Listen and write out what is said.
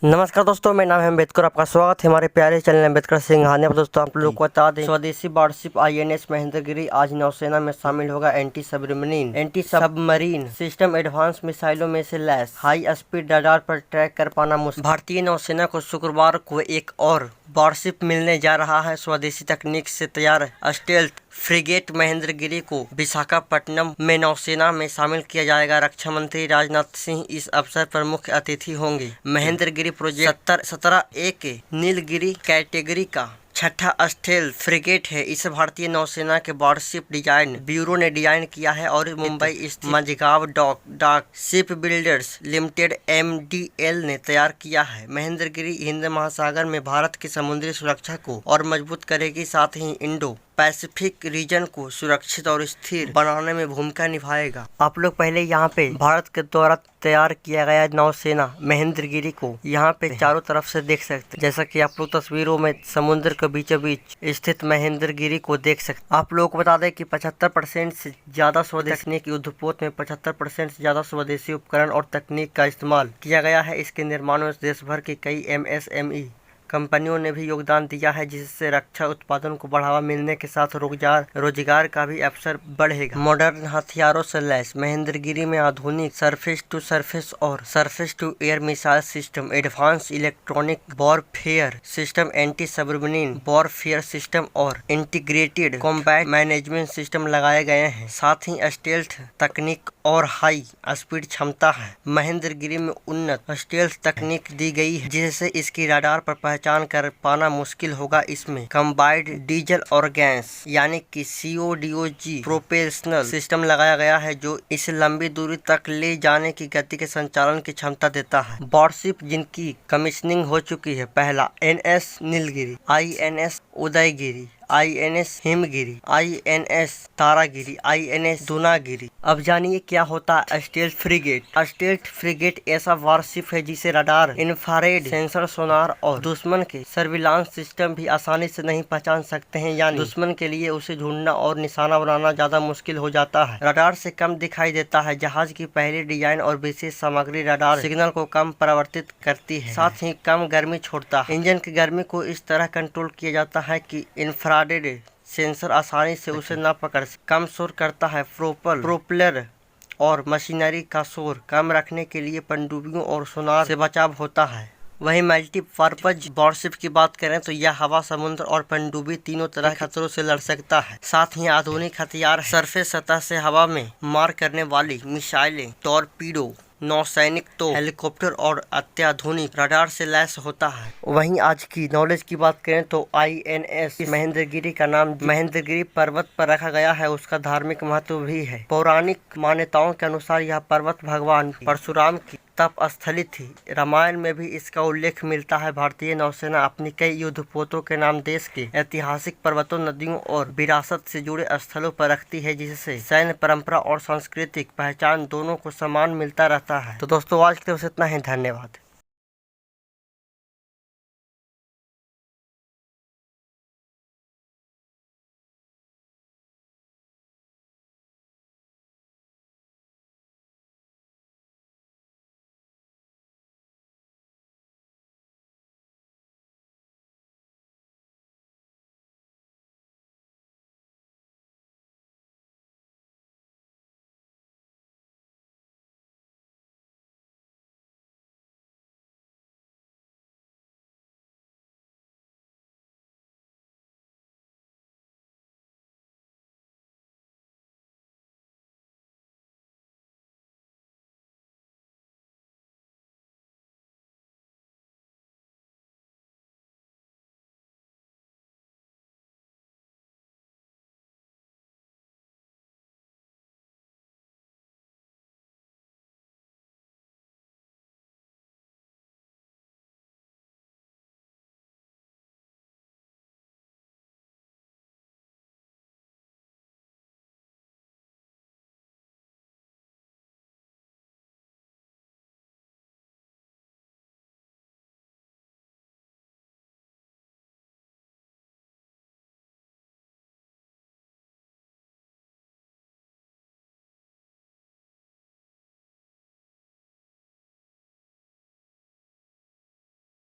नमस्कार दोस्तों, मेरा नाम है अम्बेडकर। आपका स्वागत है हमारे प्यारे चैनल अम्बेडकर सिंघानिया पर। दोस्तों आप लोग को बता दें, स्वदेशी वारशिप INS महेंद्रगिरी आज नौसेना में शामिल होगा। एंटी सबमरीन सिस्टम एडवांस मिसाइलों में से लैस हाई स्पीड रडार पर ट्रैक कर पाना मुश्किल। भारतीय नौसेना को शुक्रवार को एक और वारशिप मिलने जा रहा है। स्वदेशी तकनीक से तैयार स्टेल्थ फ्रिगेट महेंद्रगिरी को विशाखापट्टनम में नौसेना में शामिल किया जाएगा। रक्षा मंत्री राजनाथ सिंह इस अवसर पर मुख्य अतिथि होंगे। महेंद्रगिरी प्रोजेक्ट 17A के नीलगिरी कैटेगरी का छठा स्टेल्थ फ्रिगेट है। इसे भारतीय नौसेना के वारशिप डिजाइन ब्यूरो ने डिजाइन किया है और मुंबई स्थित Mazagon dock ship builders limited MDL ने तैयार किया है। महेंद्रगिरी हिंद महासागर में भारत की समुद्री सुरक्षा को और मजबूत करेगी, साथ ही इंडो पैसिफिक रीजन को सुरक्षित और स्थिर बनाने में भूमिका निभाएगा। आप लोग पहले यहाँ पे भारत के द्वारा तैयार किया गया नौसेना महेंद्रगिरी को यहाँ पे चारों तरफ से देख सकते हैं। जैसा कि आप लोग तस्वीरों में समुद्र के बीचों बीच स्थित महेंद्रगिरी को देख सकते। आप लोग को बता दें कि 75% से ज्यादा स्वदेशी तकनीक युद्धपोत में 75% से ज्यादा स्वदेशी उपकरण और तकनीक का इस्तेमाल किया गया है। इसके निर्माण में देश भर की कई MSME कंपनियों ने भी योगदान दिया है, जिससे रक्षा उत्पादन को बढ़ावा मिलने के साथ रोजगार का भी अवसर बढ़ेगा। मॉडर्न हथियारों से लैस महेंद्रगिरी में आधुनिक सरफेस टू सरफेस और surface to air missile system, advance electronic warfare system, anti submarine warfare system और इंटीग्रेटेड कॉम्बैट मैनेजमेंट सिस्टम लगाए गए हैं। साथ ही स्टेल्थ तकनीक और हाई स्पीड क्षमता है। महेंद्रगिरी में उन्नत स्टेल्थ तकनीक दी गई है, जिससे इसकी रडार पर पहचान कर पाना मुश्किल होगा। इसमें कंबाइंड डीजल और गैस यानी कि CODOG प्रोपेल्शनल सिस्टम लगाया गया है, जो इसे लंबी दूरी तक ले जाने की गति के संचालन की क्षमता देता है। वारशिप जिनकी कमीशनिंग हो चुकी है, पहला NS Nilgiri, INS Udayagiri, INS Himgiri, INS Taragiri, INS Dunagiri. अब जानिए क्या होता है स्टेल्थ फ्रिगेट। स्टेल्थ फ्रिगेट ऐसा वारशिप है जिसे रडार, इंफ्रारेड सेंसर, सोनार और दुश्मन के सर्विलांस सिस्टम भी आसानी से नहीं पहचान सकते हैं, यानी दुश्मन के लिए उसे ढूंढना और निशाना बनाना ज्यादा मुश्किल हो जाता है। रडार से कम दिखाई देता है। जहाज की पहली डिजाइन और विशेष सामग्री रडार सिग्नल को कम परावर्तित करती है, साथ ही कम गर्मी छोड़ता है। इंजन की गर्मी को इस तरह कंट्रोल किया जाता है कि इंफ्रारेड सेंसर आसानी से उसे न पकड़ सके। कम शोर करता है। प्रोपेलर और मशीनरी का शोर कम रखने के लिए पनडुब्बियों और सोनार से बचाव होता है। वहीं मल्टीपर्पज वारशिप की बात करें तो यह हवा, समुद्र और पनडुब्बी तीनों तरह के खतरों से लड़ सकता है। साथ ही आधुनिक हथियार सरफेस सतह से हवा में मार करने वाली मिसाइलें, टॉरपीडो, नौसैनिक तो हेलीकॉप्टर और अत्याधुनिक रडार से लैस होता है। वहीं आज की नॉलेज की बात करें तो INS महेंद्रगिरी का नाम महेंद्रगिरी पर्वत पर रखा गया है। उसका धार्मिक महत्व भी है। पौराणिक मान्यताओं के अनुसार यह पर्वत भगवान परशुराम की तप स्थली थी। रामायण में भी इसका उल्लेख मिलता है। भारतीय नौसेना अपनी कई युद्धपोतों के नाम देश के ऐतिहासिक पर्वतों, नदियों और विरासत से जुड़े स्थलों पर रखती है, जिससे सैन्य परंपरा और सांस्कृतिक पहचान दोनों को सम्मान मिलता रहता है। तो दोस्तों आज के लिए बस इतना ही। धन्यवाद।